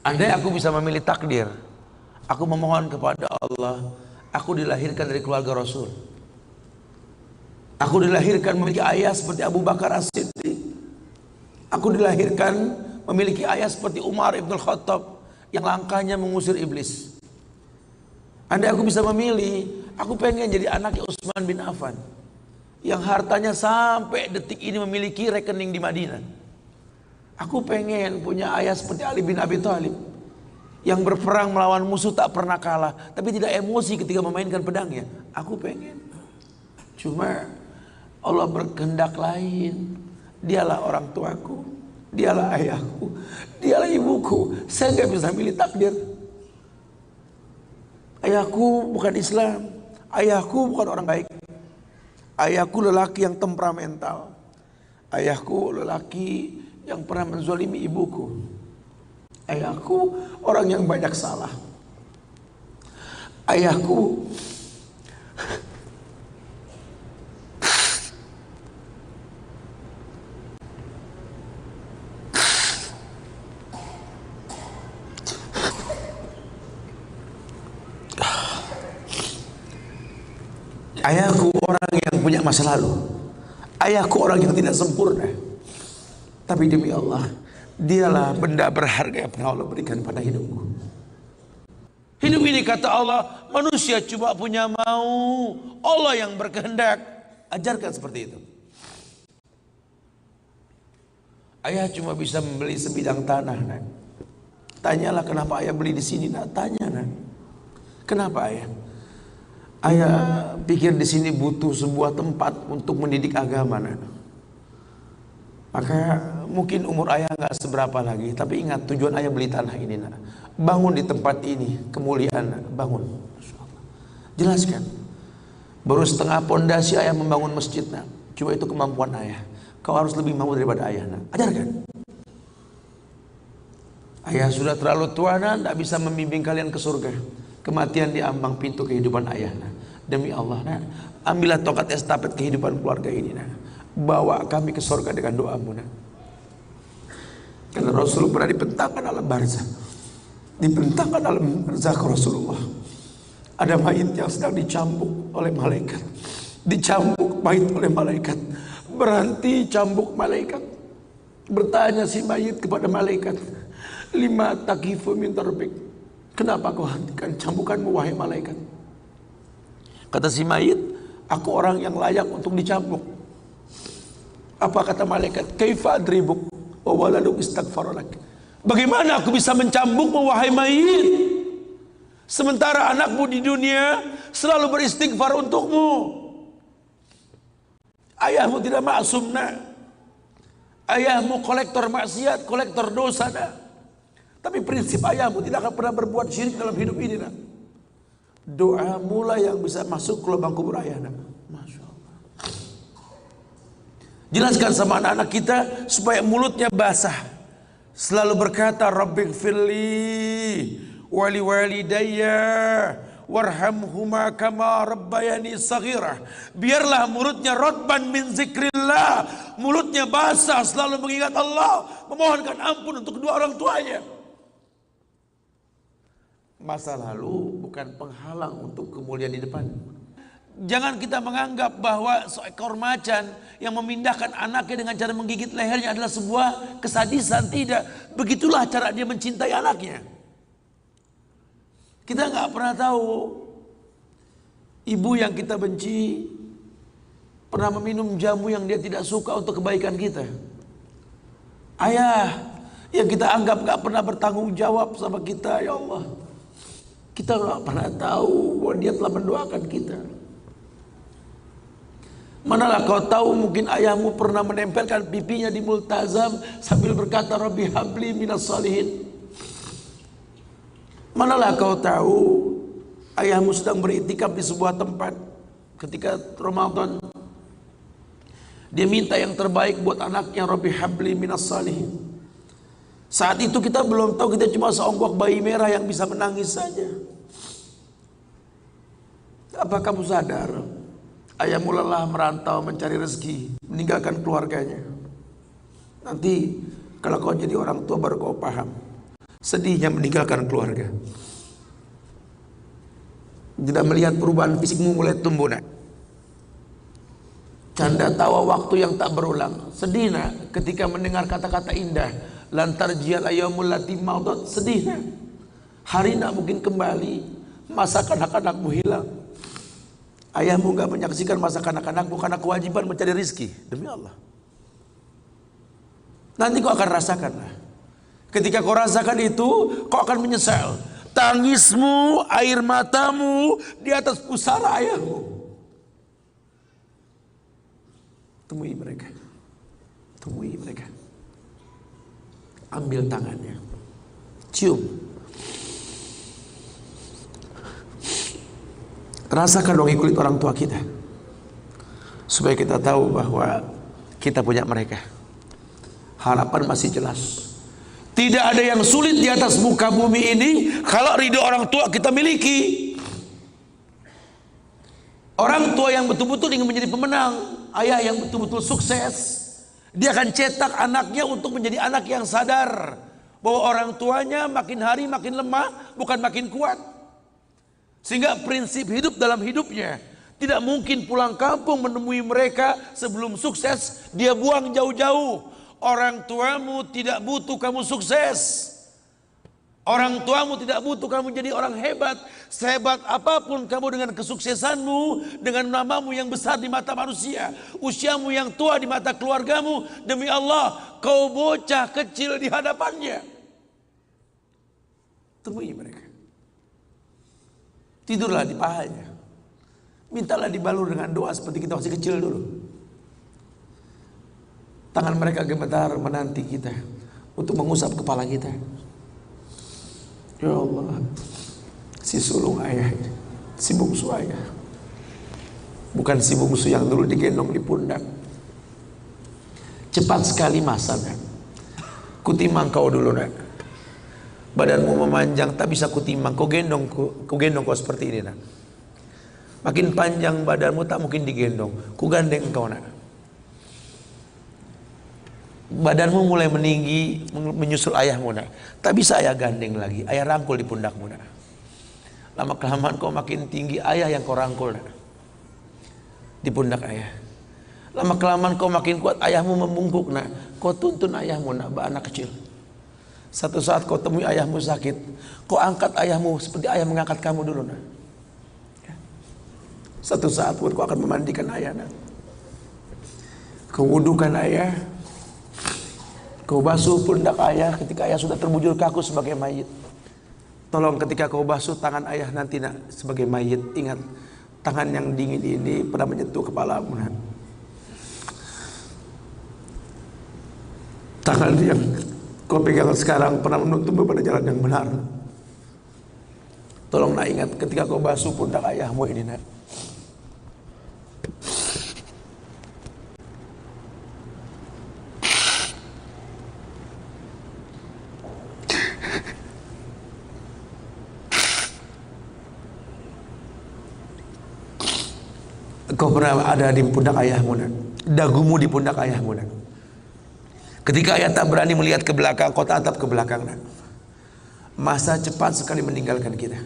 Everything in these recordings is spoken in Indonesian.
Andai aku bisa memilih takdir, aku memohon kepada Allah, aku dilahirkan dari keluarga Rasul. Aku dilahirkan memiliki ayah seperti Abu Bakar As-Siddiq. Aku dilahirkan memiliki ayah seperti Umar Ibn Khattab yang langkahnya mengusir iblis. Andai aku bisa memilih, aku pengen jadi anaknya Utsman bin Affan yang hartanya sampai detik ini memiliki rekening di Madinah. Aku pengen punya ayah seperti Ali bin Abi Thalib yang berperang melawan musuh tak pernah kalah, tapi tidak emosi ketika memainkan pedangnya. Aku pengen. Cuma Allah berkehendak lain. Dialah orang tuaku, dialah ayahku, dialah ibuku. Saya nggak bisa milih takdir. Ayahku bukan Islam, ayahku bukan orang baik. Ayahku lelaki yang temperamental. Ayahku lelaki yang pernah menzalimi ibuku. Ayahku orang yang banyak salah. Ayahku Ayahku orang yang punya masa lalu. Ayahku orang yang tidak sempurna. Tapi demi Allah, dialah benda berharga yang pernah Allah berikan pada hidupku. Hidup ini kata Allah, manusia cuma punya mau, Allah yang berkehendak. Ajarkan seperti itu. Ayah cuma bisa membeli sebidang tanah, nak. Tanyalah kenapa ayah beli di sini, nak. Tanya, nak. Kenapa ayah? Ayah pikir di sini butuh sebuah tempat untuk mendidik agama, nak. Maka mungkin umur ayah nggak seberapa lagi, tapi ingat tujuan ayah beli tanah ini, nak. Bangun di tempat ini, kemuliaan, nak. Bangun. Jelaskan. Baru setengah pondasi ayah membangun masjid, nak. Cuma itu kemampuan ayah. Kau harus lebih mampu daripada ayah, nak. Ajarkan. Ayah sudah terlalu tua, nak, tidak bisa membimbing kalian ke surga. Kematian di ambang pintu kehidupan ayah, nak. Demi Allah, nak, ambillah tongkat estafet kehidupan keluarga ini, nak. Bawa kami ke surga dengan doamu, nak. Karena Rasul pernah dibentangkan alam barzah. Dibentangkan alam barzah ke Rasulullah. Ada mayit yang sedang dicambuk oleh malaikat. Dicambuk mayit oleh malaikat. Berhenti cambuk malaikat. Bertanya si mayit kepada malaikat, lima takifu min tarbik. Kenapa kau hentikan cambukanmu wahai malaikat? Kata si mayit, aku orang yang layak untuk dicambuk. Apa kata malaikat? Kaifa adribuk wa waladuk istaghfaralak. Bagaimana aku bisa mencambukmu wahai mayit, sementara anakmu di dunia selalu beristighfar untukmu. Ayahmu tidak maksum, nak. Ayahmu kolektor maksiat, kolektor dosa, nak. Tapi prinsip ayahmu tidak akan pernah berbuat syirik dalam hidup ini, nak. Doa mula yang bisa masuk ke lubang kubur ayah, nak. Masya Allah. Jelaskan sama anak-anak kita supaya mulutnya basah. Selalu berkata, Rabbighfirli wali walidayya warhamhuma kama rabbayani saghirah. Biarlah mulutnya rotban min zikrillah, mulutnya basah selalu mengingat Allah, memohonkan ampun untuk kedua orang tuanya. Masa lalu bukan penghalang untuk kemuliaan di depan. Jangan kita menganggap bahwa seekor macan yang memindahkan anaknya dengan cara menggigit lehernya adalah sebuah kesadisan. Tidak. Begitulah cara dia mencintai anaknya. Kita nggak pernah tahu ibu yang kita benci pernah meminum jamu yang dia tidak suka untuk kebaikan kita. Ayah yang kita anggap nggak pernah bertanggung jawab sama kita, ya Allah. Kita nggak pernah tahu bahwa dia telah mendoakan kita. Manalah kau tahu mungkin ayahmu pernah menempelkan pipinya di multazam sambil berkata Rabbi habli minas salihin. Manalah kau tahu ayahmu sedang beriktikaf di sebuah tempat ketika Ramadan. Dia minta yang terbaik buat anaknya, Rabbi habli minas salihin. Saat itu kita belum tahu, kita cuma seonggok bayi merah yang bisa menangis saja. Apa kamu sadar? Ayahmu lelah merantau mencari rezeki, meninggalkan keluarganya. Nanti kalau kau jadi orang tua baru kau paham. Sedihnya meninggalkan keluarga. Tidak melihat perubahan fisikmu mulai tumbuh nak. Canda tawa waktu yang tak berulang. Sedih nak ketika mendengar kata-kata indah. Lantar jial ayamul lati maudat. Sedih nak. Hari nak mungkin kembali. Masa kanak-kanakmu hilang. Ayahmu gak menyaksikan masa kanak-kanakmu karena kewajiban mencari rizki. Demi Allah. Nanti kau akan rasakan lah. Ketika kau rasakan itu, kau akan menyesal. Tangismu, air matamu di atas pusara ayahmu. Temui mereka. Temui mereka. Ambil tangannya. Cium. Rasakan dong kulit orang tua kita. Supaya kita tahu bahwa kita punya mereka. Harapan masih jelas. Tidak ada yang sulit di atas muka bumi ini kalau ridho orang tua kita miliki. Orang tua yang betul-betul ingin menjadi pemenang, ayah yang betul-betul sukses, dia akan cetak anaknya untuk menjadi anak yang sadar bahwa orang tuanya makin hari makin lemah, bukan makin kuat. Sehingga prinsip hidup dalam hidupnya tidak mungkin pulang kampung menemui mereka sebelum sukses, dia buang jauh-jauh. Orang tuamu tidak butuh kamu sukses. Orang tuamu tidak butuh kamu jadi orang hebat. Sehebat apapun kamu dengan kesuksesanmu, dengan namamu yang besar di mata manusia, usiamu yang tua di mata keluargamu, demi Allah, kau bocah kecil di hadapannya. Temui mereka. Tidurlah di pahanya. Mintalah dibalur dengan doa seperti kita masih kecil dulu. Tangan mereka gemetar menanti kita untuk mengusap kepala kita. Ya Allah, si sulung ayah, si bungsu ayah, bukan si bungsu yang dulu digendong di pundak. Cepat sekali masanya. Kutimang kau dulu nak. Badanmu memanjang tak bisa kutimang. Kau gendong kau seperti ini nak. Makin panjang badanmu tak mungkin digendong. Ku gandeng kau nak. Badanmu mulai meninggi menyusul ayahmu nak. Tak bisa ayah gandeng lagi. Ayah rangkul di pundakmu nak. Lama kelamaan kau makin tinggi, ayah yang kau rangkul nak. Di pundak ayah. Lama kelamaan kau makin kuat, ayahmu membungkuk nak. Kau tuntun ayahmu nak, anak kecil. Satu saat kau temui ayahmu sakit, kau angkat ayahmu seperti ayah mengangkat kamu dulu nak. Satu saat pun kau akan memandikan ayah nak. Kau wudukan ayah. Kau basuh pundak ayah ketika ayah sudah terbujur kaku sebagai mayit. Tolong ketika kau basuh tangan ayah nanti nak sebagai mayit, ingat tangan yang dingin ini pernah menyentuh kepalamu nak. Tangan yang kau pegang sekarang pernah menuntunmu pada jalan yang benar. Tolong nak ingat ketika kau basuh pundak ayahmu ini nak. Kau pernah ada di pundak ayahmu nak. Dagumu di pundak ayahmu nak. Ketika ayah tak berani melihat ke belakang, kau tatap ke belakang nak. Masa cepat sekali meninggalkan kita.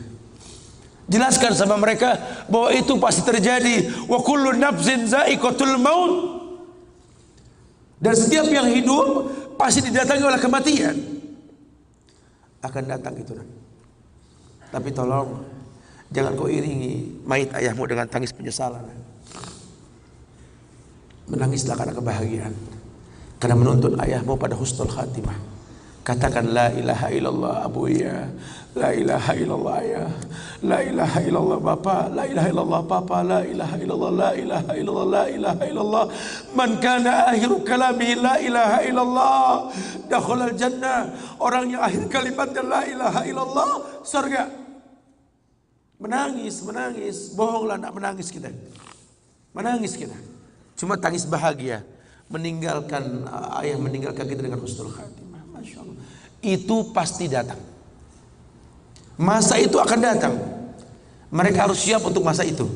Jelaskan sama mereka bahwa itu pasti terjadi. Wa kullu nafsin za'iqatul maut. Dan setiap yang hidup pasti didatangi oleh kematian. Akan datang itu nak. Tapi tolong jangan kau iringi mayit ayahmu dengan tangis penyesalan. Menangislah karena kebahagiaan, karena menuntun ayahmu pada husnul khatimah. Katakan la ilaha illallah abuya, la ilaha illallah ayah, la ilaha illallah bapa, la ilaha illallah papa, la ilaha illallah, la ilaha illallah, la ilaha illallah. Man kana akhiru kalami la ilaha illallah dakhalal jannah. Orang yang akhir kalimatnya la ilaha illallah, surga. Menangis, bohonglah nak menangis kita. Menangis kita. Cuma tangis bahagia meninggalkan ayah meninggalkan kita dengan husnul khatimah. Masya Allah. Itu pasti datang. Masa itu akan datang. Mereka harus siap untuk masa itu.